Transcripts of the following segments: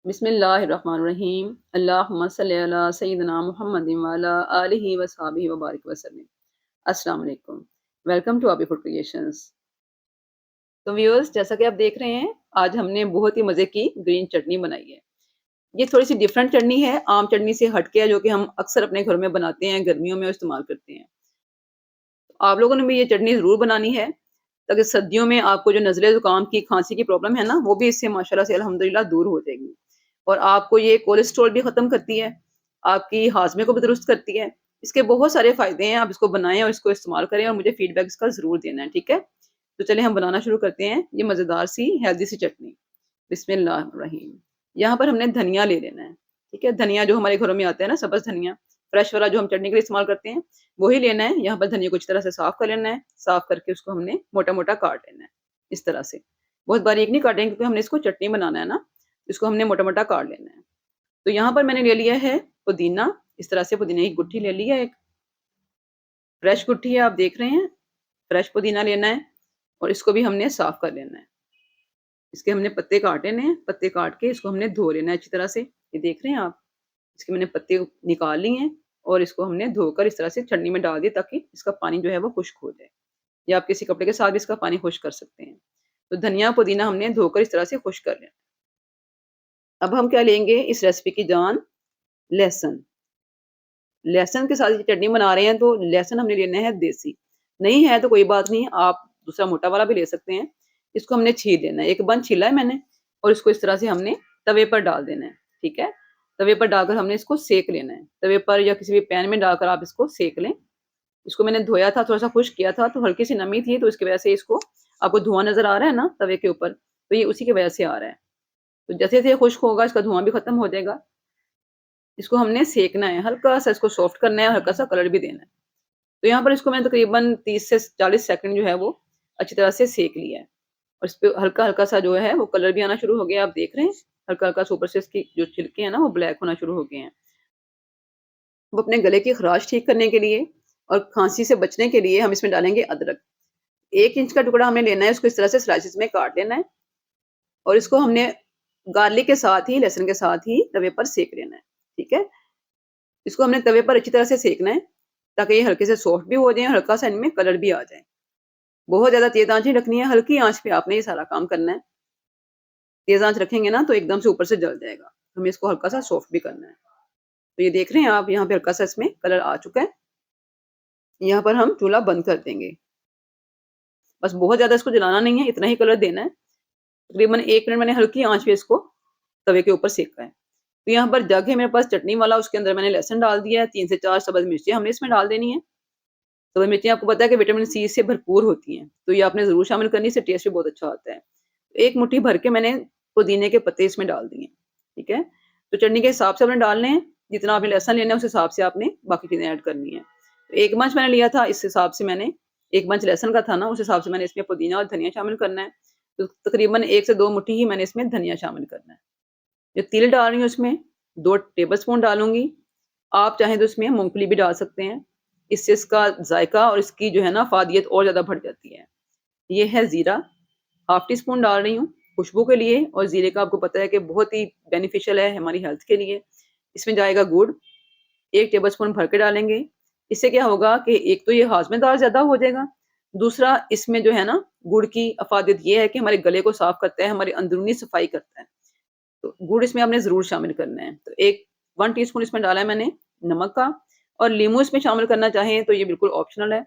बिस्मिल्लाहिर्रहमानिर्रहीम। अल्लाहुम्मा सल्ली अला सय्यिदिना मुहम्मदिन व अला आलिहि व अस्हाबिहि व बारिक वसल्लम। अस्सलाम वालेकुम। Welcome to Abi food creations. तो व्यूअर्स, जैसा कि आप देख रहे हैं, आज हमने बहुत ही मज़े की ग्रीन चटनी बनाई है। ये थोड़ी-सी डिफरेंट चटनी है, आम चटनी से हट के है, जो कि हम अक्सर अपने घरों में बनाते हैं, गर्मियों में इस्तेमाल करते हैं। आप लोगों ने भी ये चटनी ज़रूर बनानी है, ताकि सर्दियों में आपको जो नज़ले ज़ुकाम की, खाँसी की प्रॉब्लम है ना, वो भी इससे माशाल्लाह से अल्हम्दुलिल्लाह दूर हो जाएगी। और आपको ये कोलेस्ट्रॉल भी ख़त्म करती है, आपकी हाज़मे को भी दुरुस्त करती है। इसके बहुत सारे फ़ायदे हैं, आप इसको बनाएँ और इसको इस्तेमाल करें और मुझे फ़ीडबैक इसका ज़रूर देना है, ठीक है? तो चलिए हम बनाना शुरू करते हैं, ये मज़ेदार सी हेल्दी सी चटनी। बिस्मिल्लाहिर्रहमानिर्रहीम। यहाँ पर हमने धनिया ले लेना है, ठीक है? धनिया जो हमारे घरों में आता है ना, सब्ज़ धनिया, फ्रेश वाला जो हम चटनी के लिए इस्तेमाल करते हैं, वही लेना है। यहाँ पर धनिया को अच्छी तरह से साफ़ कर लेना है, साफ़ करके उसको हमने मोटा-मोटा काट लेना है, इस तरह से। बहुत बारीक नहीं काटेंगे क्योंकि हमने इसको चटनी बनाना है ना, इसको हमने मोटा-मोटा काट लेना है। तो यहाँ पर मैंने ले लिया है पुदीना, इस तरह से पुदीने की गुठी ले ली है एक, फ्रेश गुठी है, आप देख रहे हैं, फ्रेश पुदीना लेना है और इसको भी हमने साफ़ कर लेना है। इसके हमने पत्ते काट लेने हैं, पत्ते काट के इसको हमने धो लेना है अच्छी तरह से। ये देख रहे हैं आप, इसके मैंने पत्ते निकाल लिए हैं और इसको हमने धोकर इस तरह से छन्नी में डाल दिया, ताकि इसका पानी जो है वो खुश्क हो जाए, या आप किसी कपड़े के साथ भी इसका पानी खुश्क कर सकते हैं। तो धनिया, पुदीना हमने धोकर इस तरह से खुश्क कर लिया। अब हम क्या लेंगे इस रेसिपी की जान, लहसुन। लहसुन के साथ ये चटनी बना रहे हैं, तो लहसुन हमने लेना है देसी। नहीं है तो कोई बात नहीं, आप दूसरा मोटा वाला भी ले सकते हैं। इसको हमने छील लेना है, 1 बंद छीला है मैंने और इसको इस तरह से हमने तवे पर डाल देना है, ठीक है? तवे पर डालकर हमने इसको सेक लेना है। तवे पर या किसी भी पैन में डालकर आप इसको सेक लें। इसको मैंने धोया था, थोड़ा-सा खुश्क किया था, तो हल्की-सी नमी थी, तो इसकी वजह से इसको, आपको धुआँ नज़र आ रहा है ना तवे के ऊपर, तो ये उसी की वजह से आ रहा है। तो जैसे-जैसे ये खुश्क होगा, इसका धुआँ भी खत्म हो जाएगा। इसको हमने सेकना है, हल्का-सा इसको सॉफ्ट करना है, हल्का-सा कलर भी देना है। तो यहाँ पर इसको मैंने तकरीबन 30 से 40 सेकंड जो है वो अच्छी तरह से सेक लिया है और इसपे हल्का-हल्का सा जो है वो कलर भी आना शुरू हो गया है, आप देख रहे हैं? हल्का-हल्का सा ऊपर से इसकी जो छिलके हैं ना, वो ब्लैक होना शुरू हो गए हैं। वो अपने गले की खराश ठीक करने के लिए और खाँसी से बचने के लिए हम इसमें डालेंगे अदरक। 1 इंच का टुकड़ा हमें लेना है, उसको इस तरह से स्लाइसेस में काट लेना है और इसको हमने गार्लिक के साथ ही, लहसुन के साथ ही तवे पर सेक लेना है, ठीक है? इसको हमने तवे पर अच्छी तरह से सेकना है, ताकि ये हल्के से सॉफ्ट भी हो जाएँ और हल्का-सा इनमें कलर भी आ जाए। बहुत ज़्यादा तेज़ आँच नहीं रखनी है, हल्की आँच पे आपने ये सारा काम करना है। तेज़ आँच रखेंगे ना तो एकदम से ऊपर से जल जाएगा। हमें इसको हल्का-सा सॉफ्ट भी करना है। तो ये देख रहे हैं आप, यहाँ पे हल्का-सा इसमें कलर आ चुका है। यहाँ पर हम चूल्हा बंद कर देंगे। बस बहुत ज़्यादा इसको जलाना नहीं है, इतना ही कलर देना है। तकरीबन 1 मिनट मैंने हल्की आँच पे इसको तवे के ऊपर सेका है। तो यहाँ पर जग है मेरे पास चटनी वाला, उसके अंदर मैंने लहसुन डाल दिया है, 3 से 4 सब्ज़ मिर्ची हमने इसमें डाल देनी है। सब्ज़ मिर्ची आपको पता है कि विटामिन सी से भरपूर होती हैं, तो ये आपने ज़रूर शामिल करनी है, इससे टेस्ट भी बहुत अच्छा आता है। 1 मुट्ठी भर के मैंने पुदीने के पत्ते इसमें डाल दिए, ठीक है? तो चटनी के हिसाब से आपने डालने हैं, जितना आपने लहसुन लेना है उस हिसाब से आपने बाकी चीज़ें ऐड करनी है। तो 1 मंच मैंने लिया था, इस हिसाब से मैंने 1 मंच लहसुन का था ना, उस हिसाब से मैंने इसमें पुदीना और धनिया शामिल करना है। तो तकरीबन 1 से 2 मुट्ठी ही मैंने इसमें धनिया शामिल करना है। जो तिल डाल रही हूँ उसमें 2 टेबलस्पून डालूँगी। आप चाहें तो इसमें मूँगफली भी डाल सकते हैं। इससे इसका ज़ायका और इसकी जो है ना फ़ादियत और ज़्यादा बढ़ जाती है। ये है ज़ीरा, हाफ़ टी स्पून डाल रही हूँ खुशबू के लिए, और ज़ीरे का आपको पता है कि बहुत ही बेनिफिशियल है हमारी हेल्थ के लिए। इसमें जाएगा गुड़, 1 टेबलस्पून भर के डालेंगे। इससे क्या होगा कि एक तो ये हाज़मेदार ज़्यादा हो जाएगा, दूसरा इसमें जो है ना गुड़ की अफ़ादियत ये है कि हमारे गले को साफ़ करता है, हमारी अंदरूनी सफ़ाई करता है। तो गुड़ इसमें आपने ज़रूर शामिल करना है। तो 1 टीस्पून इसमें डाला है मैंने नमक का, और नींबू इसमें शामिल करना चाहें तो ये बिल्कुल ऑप्शनल है।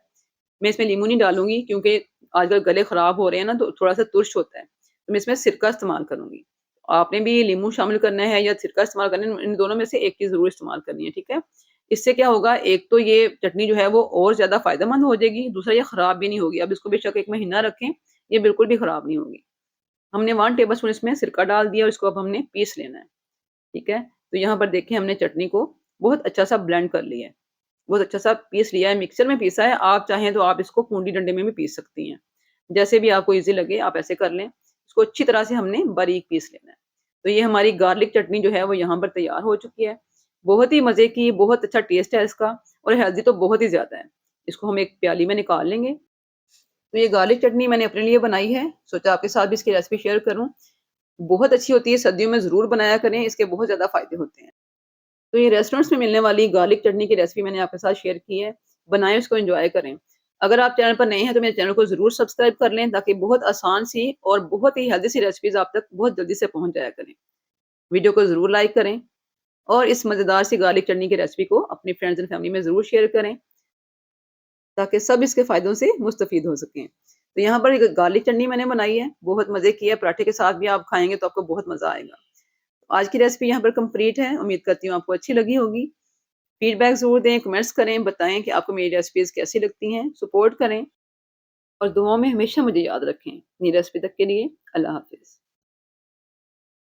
मैं इसमें नींबू नहीं डालूँगी क्योंकि आजकल गले ख़राब हो रहे हैं ना, तो थोड़ा-सा तुर्श होता है। तो मैं इसमें सिरका इस्तेमाल करूँगी। आपने भी नींबू शामिल करना है या सिरका इस्तेमाल करना है, इन दोनों में से एक चीज़ ज़रूर इस्तेमाल करनी है, ठीक है? इससे क्या होगा, एक तो ये चटनी जो है वो और ज़्यादा फ़ायदेमंद हो जाएगी, दूसरा ये ख़राब भी नहीं होगी। अब इसको बेशक 1 महीना रखें, ये बिल्कुल भी ख़राब नहीं होगी। हमने 1 टेबलस्पून इसमें सिरका डाल दिया और इसको अब हमने पीस लेना है, ठीक है? तो यहाँ पर देखिए हमने चटनी को बहुत अच्छा-सा ब्लेंड कर लिया है, बहुत अच्छा-सा पीस लिया है, मिक्सचर में पीसा है। आप चाहें तो आप इसको कूंडी डंडे में भी पीस सकती हैं। जैसे भी आपको ईज़ी लगे आप ऐसे कर लें। इसको अच्छी तरह से हमने बारीक पीस लेना है। तो ये हमारी गार्लिक चटनी जो है वो यहाँ पर तैयार हो चुकी है। बहुत ही मज़े की, बहुत अच्छा टेस्ट है इसका और हेल्दी तो बहुत ही ज़्यादा है। इसको हम एक प्याली में निकाल लेंगे। तो ये गार्लिक चटनी मैंने अपने लिए बनाई है, सोचा आपके साथ भी इसकी रेसिपी शेयर करूँ। बहुत अच्छी होती है, सर्दियों में ज़रूर बनाया करें, इसके बहुत ज़्यादा फ़ायदे होते हैं। तो ये रेस्टोरेंट्स में मिलने वाली गार्लिक चटनी की रेसिपी मैंने आपके साथ शेयर की है, बनाएँ उसको एन्जॉय करें। अगर आप चैनल पर नए हैं तो मेरे चैनल को ज़रूर सब्सक्राइब कर लें ताकि बहुत आसान सी और बहुत ही हेल्दी सी रेसिपीज़ आप तक बहुत जल्दी से पहुँच जाया करें। वीडियो को ज़रूर लाइक करें और इस मज़ेदार सी गार्लिक चटनी की रेसिपी को अपनी फ्रेंड्स एंड फैमिली में ज़रूर शेयर करें, ताकि सब इसके फ़ायदों से मुस्तफ़ीद हो सकें। तो यहाँ पर एक गार्लिक चटनी मैंने बनाई है, बहुत मज़े की है, पराठे के साथ भी आप खाएँगे तो आपको बहुत मज़ा आएगा। आज की रेसिपी यहाँ पर कंप्लीट है, उम्मीद करती हूँ आपको अच्छी लगी होगी। फीडबैक ज़रूर दें, कमेंट्स करें, बताएँ कि आपको मेरी रेसिपीज़ कैसी लगती हैं, सपोर्ट करें और दुआओं में हमेशा मुझे याद रखें। नई रेसिपी तक के लिए अल्लाह हाफ़िज़।